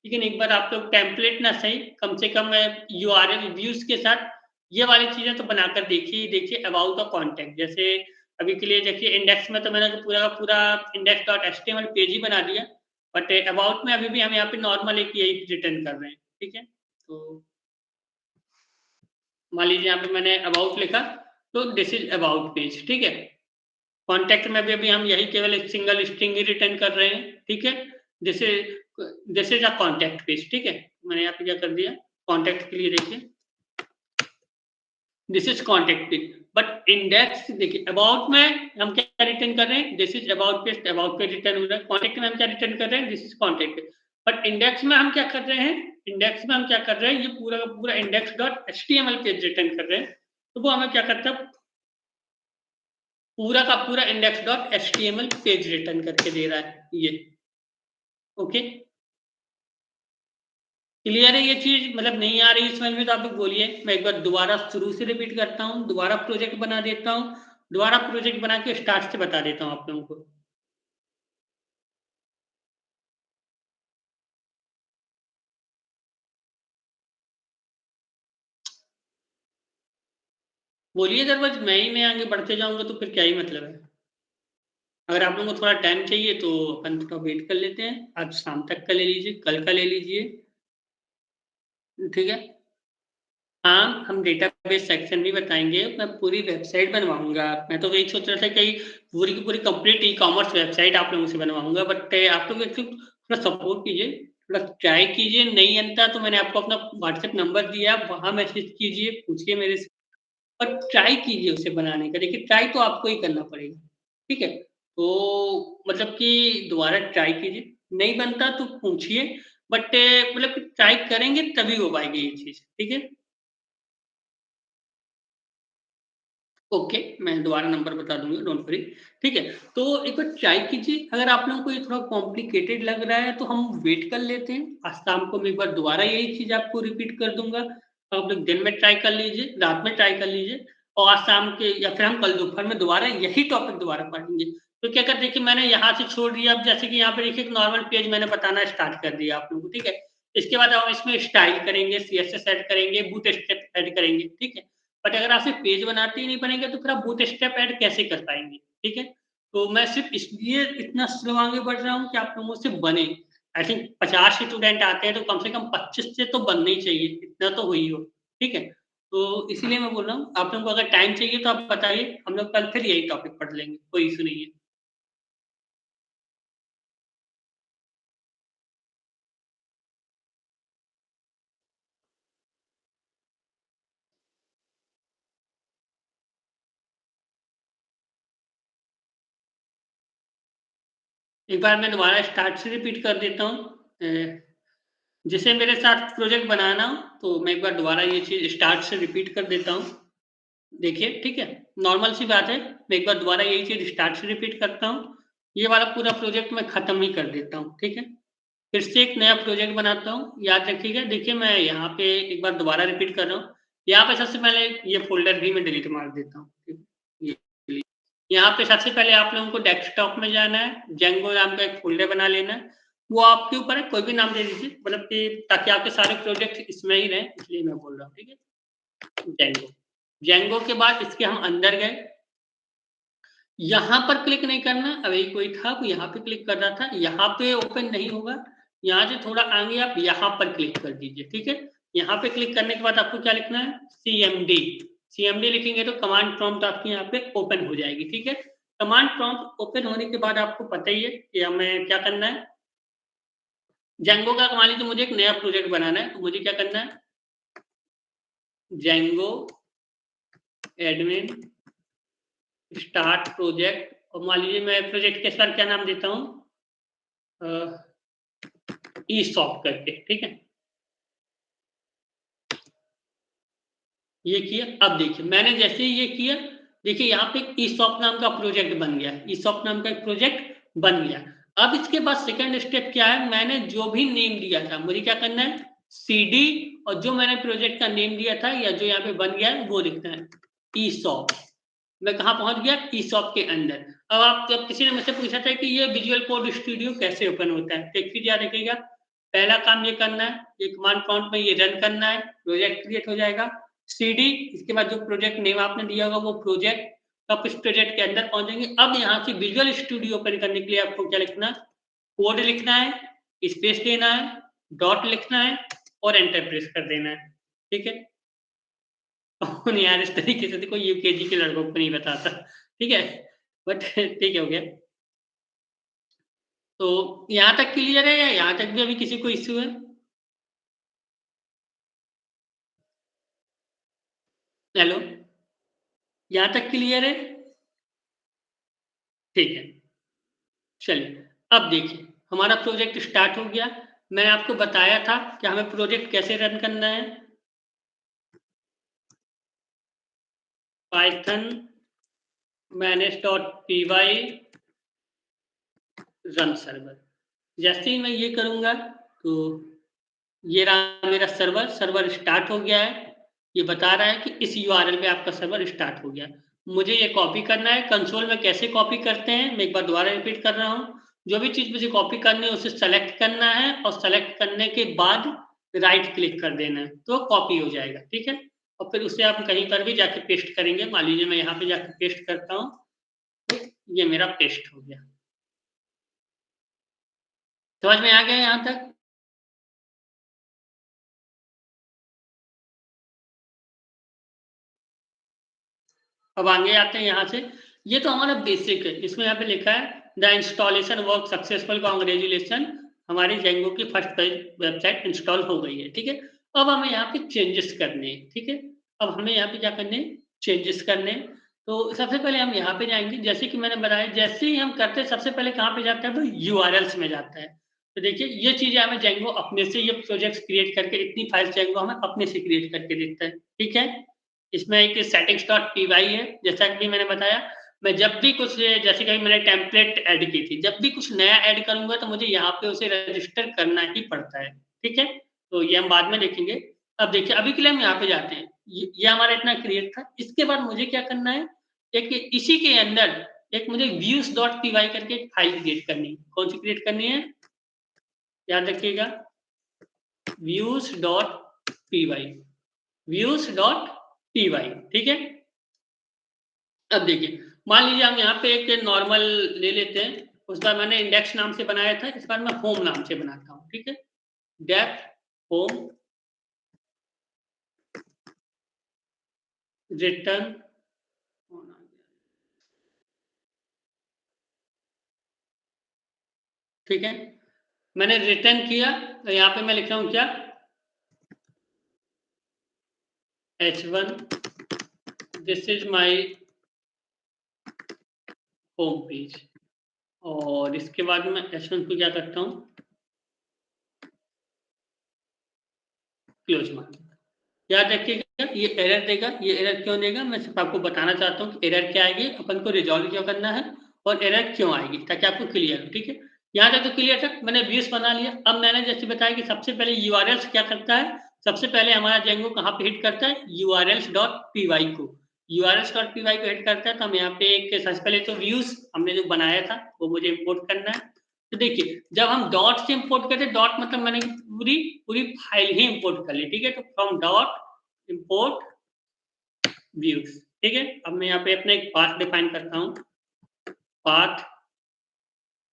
लेकिन एक बार आप लोग टेम्पलेट ना सही, कम से कम यूआरएल व्यूज़ के साथ ये वाली चीज़ें तो बनाकर देखिए ही देखिए, अबाउट द कॉन्टेंट। जैसे अभी के लिए देखिए, इंडेक्स में तो मैंने पूरा का पूरा index.html पेज ही बना दिया। बट अबाउट में अभी भी हम यहाँ पे नॉर्मल एक यही रिटर्न कर रहे हैं। ठीक है? तो मान लीजिए यहाँ पे मैंने अबाउट लिखा, तो दिस इज अबाउट पेज, ठीक है? कॉन्टैक्ट में भी अभी हम यही केवल एक सिंगल स्ट्रिंग ही रिटर्न कर रहे हैं, ठीक है? This is a contact page, ठीक है? मैंने यहाँ पे क्या कर दिया, कॉन्टैक्ट के लिए देखिए, this is contact page. But index देखिए, अबाउट में हम क्या रिटर्न कर रहे हैं, this is about page, about पे रिटर्न हो रहा है। कॉन्टैक्ट में हम क्या रिटर्न कर रहे हैं, this is contact page. But index में हम क्या कर रहे हैं, इंडेक्स में हम क्या कर रहे हैं, ये पूरा का पूरा index dot HTML page return कर रहे हैं। तो वो हमें क्या करता है, पूरा का पूरा index dot HTML page return करके दे रहा है ये। ओके, क्लियर है ये चीज? मतलब नहीं आ रही समझ में तो आप लोग बोलिए, मैं एक बार दोबारा शुरू से रिपीट करता हूँ, दोबारा प्रोजेक्ट बना देता हूँ, दोबारा प्रोजेक्ट बना के स्टार्ट से बता देता हूँ आप लोगों को। बोलिए, अदरवाइज मैं आगे बढ़ते जाऊंगा तो फिर क्या ही मतलब है। अगर आप लोगों को थोड़ा टाइम चाहिए तो अपन थोड़ा वेट कर लेते हैं, आज शाम तक का ले लीजिए, कल का ले लीजिए, ठीक है? हाँ, हम डेटाबेस सेक्शन भी बताएँगे, मैं पूरी वेबसाइट बनवाऊँगा। मैं तो यही सोच रहा था कि पूरी की पूरी कंप्लीट ई-कॉमर्स वेबसाइट आप लोगों से बनवाऊँगा, बट आप लोग एक्चुअली थोड़ा सपोर्ट कीजिए, थोड़ा ट्राई कीजिए, नहीं बनता तो मैंने आपको अपना व्हाट्सएप नंबर दिया, आप वहाँ मैसेज कीजिए, पूछिए मेरे से, और ट्राई कीजिए उसे बनाने का। देखिए, ट्राई तो आपको ही करना पड़ेगा, ठीक है? तो मतलब कि दोबारा ट्राई कीजिए, नहीं बनता तो पूछिए, बट मतलब कि ट्राई करेंगे तभी हो पाएगी ये चीज़, ठीक है? ओके, मैं दोबारा नंबर बता दूँगा, डोंट वरी, ठीक है? तो एक बार ट्राई कीजिए, अगर आप लोगों को ये थोड़ा कॉम्प्लिकेटेड लग रहा है, तो हम वेट कर लेते हैं। आज शाम को मैं एक बार दोबारा यही चीज़ आपको रिपीट कर दूँगा। आप लोग दिन में ट्राई कर लीजिए, रात में ट्राई कर लीजिए, और आज शाम के या फिर हम कल दोपहर में दोबारा यही टॉपिक दोबारा पढ़ेंगे। तो क्या कर देखिए, मैंने यहाँ से छोड़ दिया, अब जैसे कि यहाँ पे देखिए एक नॉर्मल पेज मैंने बताना स्टार्ट कर दिया आप लोगों को, ठीक है? इसके बाद हम इसमें स्टाइल करेंगे, सीएसएस ऐड करेंगे, बूटस्ट्रैप ऐड करेंगे, ठीक है? बट अगर आप सिर्फ पेज बनाते ही नहीं बनेंगे तो फिर आप बूटस्ट्रैप ऐड कैसे कर पाएँगे, ठीक है? तो मैं सिर्फ इसलिए इतना स्लो आगे बढ़ रहा हूँ कि आप लोगों से बने। आई थिंक 50 स्टूडेंट आते हैं तो कम से कम 25 से तो बनने ही चाहिए, इतना तो हो ही हो, ठीक है? तो इसीलिए मैं बोल रहा हूँ, आप लोगों को अगर टाइम चाहिए तो आप बताइए, हम लोग कल फिर यही टॉपिक पढ़ लेंगे, कोई इश्यू नहीं है। एक बार मैं दोबारा स्टार्ट से रिपीट कर देता हूँ। जिसे मेरे साथ प्रोजेक्ट बनाना हो तो मैं एक बार दोबारा ये चीज़ स्टार्ट से रिपीट कर देता हूँ। देखिए, ठीक है? नॉर्मल सी बात है। मैं एक बार दोबारा यही चीज़ स्टार्ट से रिपीट करता हूँ। ये वाला पूरा प्रोजेक्ट मैं खत्म ही कर देता हूँ, ठीक है? फिर से एक नया प्रोजेक्ट बनाता हूँ। याद रखिएगा, देखिए मैं यहाँ पे एक बार दोबारा रिपीट कर रहा हूँ। यहाँ पे सबसे पहले ये फ़ोल्डर भी मैं डिलीट मार देता हूँ। ठीक है? ये यहाँ पे सबसे पहले आप लोगों को डेस्कटॉप में जाना है, जेंगो नाम का एक फ़ोल्डर बना लेना है। वो आपके ऊपर है, कोई भी नाम दे दीजिए, मतलब कि ताकि आपके सारे प्रोजेक्ट इसमें ही रहें, इसलिए मैं बोल रहा हूँ, ठीक है? जेंगो। जेंगो के बाद इसके हम अंदर गए। यहाँ पर क्लिक नहीं करना, अभी कोई था वो यहाँ पे क्लिक कर रहा था, यहाँ पे ओपन नहीं होगा। यहाँ से थोड़ा आगे आप यहाँ पर क्लिक कर दीजिए, ठीक है? यहाँ पे क्लिक करने के बाद आपको क्या लिखना है? CMD। CMD लिखेंगे तो कमांड प्रॉम्प्ट आपकी यहाँ पे ओपन हो जाएगी, ठीक है? कमांड प्रॉम्प्ट ओपन होने के बाद आपको पता ही है कि हमें क्या करना है। जेंगो का मान लीजिए मुझे एक नया प्रोजेक्ट बनाना है, तो मुझे क्या करना है? जेंगो एडमिन स्टार्ट प्रोजेक्ट, और मान लीजिए मैं प्रोजेक्ट के साथ क्या नाम देता हूँ? ई-शॉप करके, ठीक है? ये किया। अब देखिए मैंने जैसे ही ये किया, देखिए यहाँ पे ई-शॉप नाम का प्रोजेक्ट बन गया। ई-शॉप नाम का एक प्रोजेक्ट बन गया। अब इसके बाद सेकंड स्टेप क्या है? मैंने जो भी नेम दिया था, मुझे क्या करना है? CD, और जो मैंने प्रोजेक्ट का नेम दिया था या जो यहाँ पे बन गया है वो लिखना है, ई-शॉप। मैं कहाँ पहुँच गया? ई-शॉप के अंदर। अब आप जब किसी ने मुझसे पूछा था कि ये विजुअल कोड स्टूडियो कैसे ओपन होता है, तो एक चीज़ याद रखिएगा, पहला काम ये करना है, ये कमांड प्रॉम्प्ट में ये रन करना है, प्रोजेक्ट क्रिएट हो जाएगा। CD, इसके बाद जो प्रोजेक्ट नेम आपने दिया होगा वो प्रोजेक्ट, आप इस प्रोजेक्ट के अंदर पहुँचेंगे। अब यहाँ से विजुअल स्टूडियो ओपन करने के लिए आपको क्या लिखना है? कोड लिखना है, स्पेस देना है, डॉट लिखना है और एंटर प्रेस कर देना है, ठीक है? कौन यार इस तरीके से देखो यूकेजी के लड़कों को नहीं बताता, ठीक है? बट ठीक हो गया। तो यहाँ तक क्लियर है या यहाँ तक भी अभी किसी को इश्यू है? हेलो? यहाँ तक क्लियर है? ठीक है, चलिए। अब देखिए, हमारा प्रोजेक्ट स्टार्ट हो गया। मैंने आपको बताया था कि हमें प्रोजेक्ट कैसे रन करना है। Python manage.py run server. जैसे ही मैं ये करूँगा तो ये रहा मेरा सर्वर, सर्वर स्टार्ट हो गया है। ये बता रहा है कि इस यूआरएल पे आपका सर्वर स्टार्ट हो गया। मुझे ये कॉपी करना है। कंसोल में कैसे कॉपी करते हैं, मैं एक बार दोबारा रिपीट कर रहा हूँ। जो भी चीज़ मुझे कॉपी करनी है उसे सेलेक्ट करना है और सेलेक्ट करने के बाद राइट क्लिक कर देना है, तो कॉपी हो जाएगा, ठीक है? और फिर उसे आप कहीं पर भी जाके पेस्ट करेंगे। मान लीजिए मैं यहाँ पे जाके पेस्ट करता हूँ, तो ये मेरा पेस्ट हो गया। समझ में आ गया यहाँ तक? अब आगे आते हैं यहाँ से। ये तो हमारा बेसिक है। इसमें यहाँ पे लिखा है the installation work successful, congratulation, हमारी जेंगो की फर्स्ट वेबसाइट इंस्टॉल हो गई है, ठीक है? अब हमें यहाँ पे चेंजेस करने हैं, ठीक है? अब हमें यहाँ पे क्या करने हैं? चेंजेस करने हैं। तो सबसे पहले हम यहाँ पे जाएंगे, जैसे कि मैंने बताया, जैसे ही हम करते हैं सबसे पहले कहाँ पे जाता है? वो यूआरएल्स में जाता है। तो देखिए ये चीजें हमें जेंगो अपने से, ये प्रोजेक्ट्स क्रिएट करके, इतनी फाइल्स जेंगो हमें अपने से क्रिएट करके देता है, ठीक है? इसमें एक settings.py है, जैसा कि मैंने बताया। मैं जब भी कुछ, जैसे कि मैंने टेम्पलेट ऐड की थी, जब भी कुछ नया ऐड करूँगा तो मुझे यहाँ पे उसे रजिस्टर करना ही पड़ता है, ठीक है? तो ये हम बाद में देखेंगे। अब देखिए अभी के लिए हम यहाँ पे जाते हैं। ये हमारा इतना क्लियर था। इसके बाद मुझे क्या करना है? एक इसी के अंदर एक मुझे views.py करके एक फाइल क्रिएट करनी है। कौन सी क्रिएट करनी है? याद रखिएगा, views.py, views.py, ठीक है? अब देखिए, मान लीजिए हम यहाँ पे एक नॉर्मल ले लेते हैं। उस बार मैंने इंडेक्स नाम से बनाया था, इस बार मैं होम नाम से बनाता हूँ, ठीक है? डेफ होम रिटर्न, ठीक है? मैंने रिटर्न किया तो यहाँ पे मैं लिख रहा हूँ क्या? H1, this is my home page, और इसके बाद मैं H1 को क्या करता हूँ, क्लोज मार दूंगा। याद रखिएगा ये एरर देगा, ये एरर क्यों देगा, मैं सिर्फ आपको बताना चाहता हूँ कि एरर क्या आएगी, अपन को रिजॉल्व क्यों करना है और एरर क्यों आएगी, ताकि आपको क्लियर हो। ठीक है, यहाँ तक तो क्लियर था। मैंने व्यूज बना लिया। अब मैंने जैसे बताया कि सबसे पहले यूआरएल्स क्या करता है, सबसे पहले हमारा जेंगो कहाँ पे हिट करता है, urls.py को। urls.py को हिट करता है, तो हम यहाँ पे एक सबसे पहले तो व्यूज हमने जो बनाया था वो मुझे इम्पोर्ट करना है। तो देखिए जब हम डॉट से इंपोर्ट करते हैं, डॉट मतलब मैंने पूरी पूरी फाइल ही इंपोर्ट कर ली। ठीक है, तो फ्रॉम डॉट इंपोर्ट व्यूज। ठीक है, अब मैं यहाँ पे अपना एक पाथ डिफाइन करता हूँ। पाथ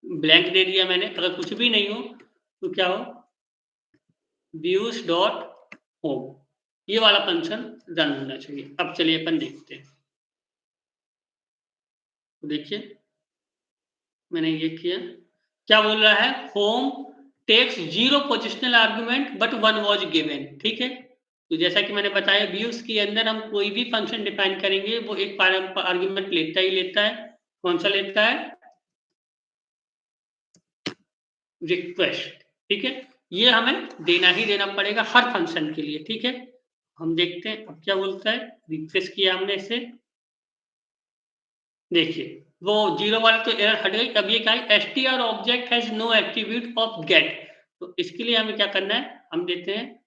ब्लैंक दे दिया मैंने, अगर कुछ भी नहीं हो तो क्या हो, व्यूज डॉट होम, ये वाला फंक्शन रन होना चाहिए। अब चलिए अपन देखते हैं। तो देखिए मैंने ये किया, क्या बोल रहा है, home takes 0 positional argument but 1 was given. ठीक है, तो जैसा कि मैंने बताया व्यूज के अंदर हम कोई भी फंक्शन डिफाइन करेंगे वो एक आर्गुमेंट लेता ही लेता है। कौन सा लेता है, रिक्वेस्ट। ठीक है, ये हमें देना ही देना पड़ेगा हर फंक्शन के लिए। ठीक है, हम देखते हैं अब क्या बोलता है। रिक्वेस्ट किया हमने इसे, देखिए वो 0 वाला तो एरर हट गई। अब ये क्या है, str object has no attribute of get. तो इसके लिए हमें क्या करना है, हम देते हैं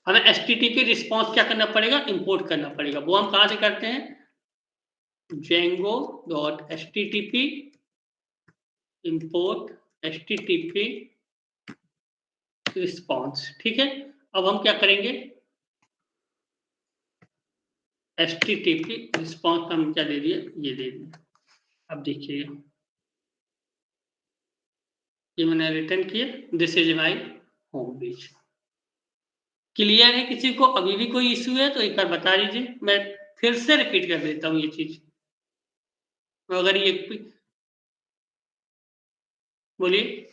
हमें http रिस्पॉन्स क्या करना पड़ेगा, इंपोर्ट करना पड़ेगा। वो हम कहां से करते हैं, django.http import http रिस्पॉन्स। ठीक है, अब हम क्या करेंगे, http रिस्पॉन्स हम क्या दे दिए, ये दे दिया। अब देखिएगा ये मैंने रिटर्न किया, this is my home page. Clear है, किसी को अभी भी कोई इशू है तो एक बार बता दीजिए, मैं फिर से रिपीट कर देता हूँ ये चीज। अगर ये बोलिए।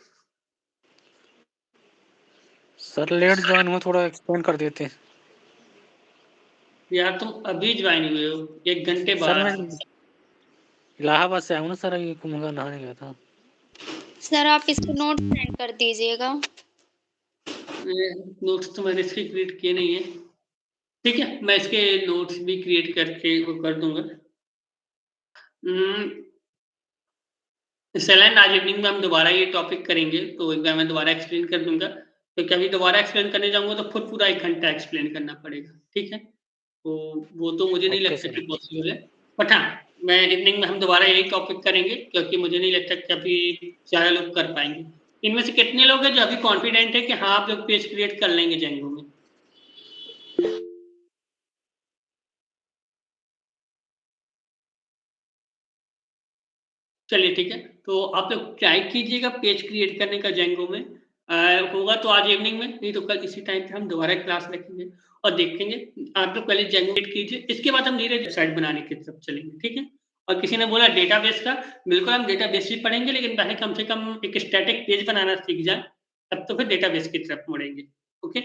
सर लेट ज्वाइन हुआ, थोड़ा एक्सप्लेन कर देते। यार तुम अभी ज्वाइन हुए हो, 1 घंटे सर मैं बाद। इलाहाबाद से आया हूँ ना सर, ये कुंभलगढ़ नहाने गया था। सर आप इसके नोट सेंड कर दीजिएगा। नोट्स तो मैंने इसके क्रिएट किए नहीं है। ठीक है, मैं इसके नोट्स भी क्रिएट करके वो कर दूंगा। सेलेन आज इवनिंग में हम दोबारा ये टॉपिक करेंगे, तो एक बार मैं दोबारा एक्सप्लेन कर दूंगा। तो कभी दोबारा एक्सप्लेन करने जाऊंगा तो खुद पूरा 1 घंटा एक्सप्लेन करना पड़ेगा। ठीक है, तो वो तो मुझे नहीं ओके लगता सर। कि पॉसिबल है। बट हाँ, मैं इवनिंग में हम दोबारा यही टॉपिक करेंगे, क्योंकि मुझे नहीं लगता कि अभी ज़्यादा लोग कर पाएंगे। इनमें से कितने लोग हैं जो अभी कॉन्फिडेंट है कि हाँ आप लोग पेज क्रिएट कर लेंगे जेंगो में। चलिए ठीक है, तो आप लोग ट्राई कीजिएगा पेज क्रिएट करने का जेंगो में। होगा तो आज इवनिंग में, नहीं तो कल इसी टाइम पे हम दोबारा क्लास रखेंगे और देखेंगे। आप लोग पहले जेंगो क्रिएट कीजिए, इसके बाद हम धीरे वेबसाइट बनाने की तरफ चलेंगे। ठीक है, और किसी ने बोला डेटाबेस का, बिल्कुल हम डेटाबेस भी पढ़ेंगे, लेकिन पहले कम से कम एक स्टैटिक पेज बनाना सीख जाए, तब तो फिर डेटाबेस की तरफ मुड़ेंगे। ओके,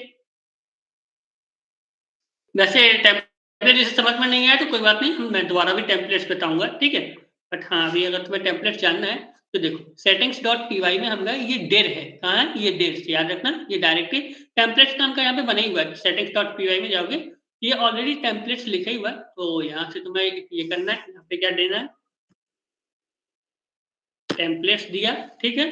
वैसे टेम्पलेट जैसे समझ में नहीं आया तो कोई बात नहीं, मैं दोबारा भी टेम्पलेट्स बताऊंगा। ठीक है, बट हाँ अभी अगर तुम्हें टेम्पलेट जानना है तो देखो सेटिंग्स डॉट पी वाई में हमारा ये डेर है। कहाँ है ये डेर, से याद रखना, ये डायरेक्टली टेम्पलेट्स नाम का यहाँ पे बना ही हुआ है। सेटिंग्स डॉट पी वाई में जाओगे, ये ऑलरेडी टेम्पलेट्स लिखा ही हुआ है। तो यहाँ से तुम्हें ये करना है, यहाँ पे क्या देना है, टेम्पलेट्स दिया। ठीक है,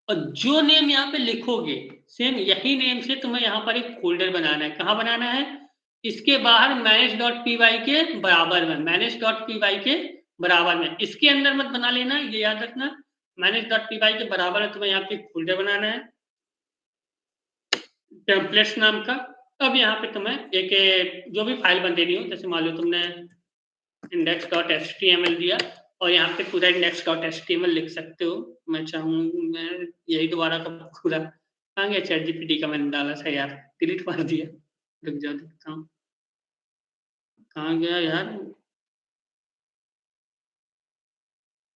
और जो नेम यहाँ पे लिखोगे सेम यही नेम से तुम्हें यहाँ पर एक फोल्डर बनाना है। कहाँ बनाना है, इसके बाहर मैनेज डॉट पी वाई के बराबर में, मैनेज डॉट पी वाई के बराबर में, इसके अंदर मत बना लेना, ये याद रखना। मैनेज डॉट पी वाई के बराबर में तुम्हें यहाँ पे एक फोल्डर बनाना है टेम्पलेट्स नाम का। अब यहाँ पे तुम्हें एक जो भी फाइल बन देनी हो, जैसे मान लो तुमने index dot H T M L दिया, और यहाँ पे पूरा index dot H T M L लिख सकते हो। मैं चाहूँ मैं यही दोबारा का पूरा, कहाँ गया चैट जीपीटी का, मैंने डाला था यार, डिलीट मार दिया। रुक जाओ देखता हूँ कहाँ गया यार,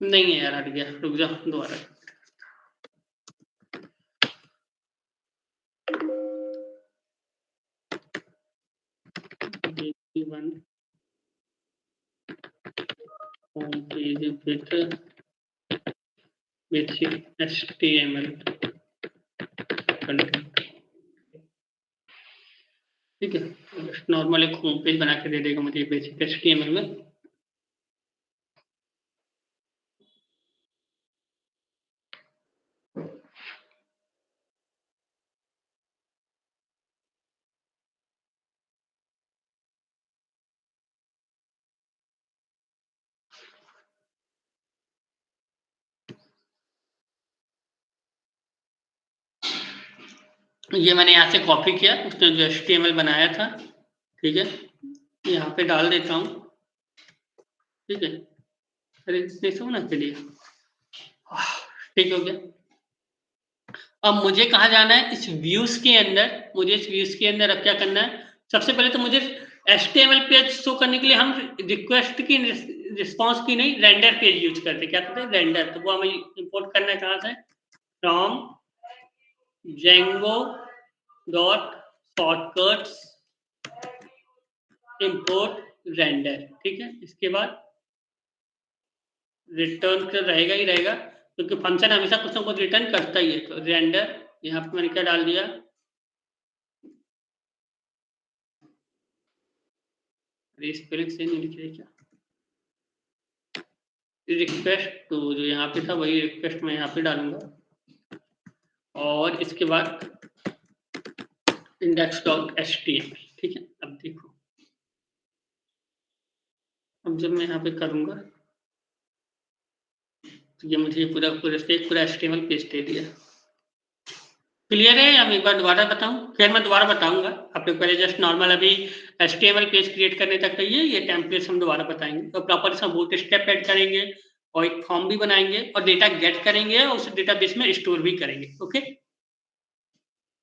नहीं है यार, हट गया। रुक जाओ दोबारा, home page with HTML content, ठीक है। नॉर्मल एक होम पेज बना के दे देगा मुझे बेसिक HTML में। ये मैंने यहाँ से कॉपी किया, उसने जो HTML बनाया था, ठीक है, यहाँ पे डाल देता हूँ, ठीक है। अरे देखो ना के लिए, ठीक हो गया। अब मुझे कहाँ जाना है, इस व्यूज के अंदर। मुझे इस व्यूज के अंदर अब क्या करना है, सबसे पहले तो मुझे HTML पेज शो करने के लिए हम रिक्वेस्ट की रिस्पॉन्स की नहीं, रेंडर पेज यूज करते। क्या करते हैं, रेंडर। तो वो हमें इंपोर्ट करना है कहाँ से, फ्रॉम Django.shortcuts import render, ठीक है। इसके बाद रिटर्न कर रहेगा ही रहेगा, क्योंकि फंक्शन हमेशा कुछ ना कुछ रिटर्न करता ही है। तो रेंडर, यहाँ पे मैंने क्या डाल दिया, स्पेलिंग से नहीं लिखे क्या, रिक्वेस्ट, तो जो यहाँ पे था वही रिक्वेस्ट मैं यहाँ पे डालूंगा। और इसके बाद index.html, ठीक है। अब देखो, अब जब मैं यहाँ पे करूंगा तो ये मुझे पूरा HTML पेज दे दिया। क्लियर है? अब एक बार दोबारा बताऊं, फिर मैं दोबारा बताऊंगा। आप लोग पहले जस्ट नॉर्मल अभी HTML पेज क्रिएट करने तक कहिए, ये टेम्पलेट्स हम दोबारा बताएंगे। तो प्रॉपर इसमें बहुत स्टेप ऐड करेंगे और एक फॉर्म भी बनाएंगे और डेटा गेट करेंगे और उस डेटाबेस में स्टोर भी करेंगे। ओके,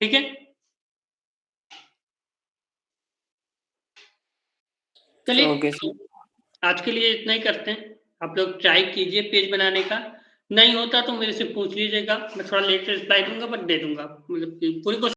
ठीक है। चलिए, ओके सर। आज के लिए इतना ही करते हैं। आप लोग ट्राई कीजिए पेज बनाने का, नहीं होता तो मेरे से पूछ लीजिएगा, मैं थोड़ा लेट रिप्लाई दूंगा, बट दे दूंगा। मतलब पूरी कोशिश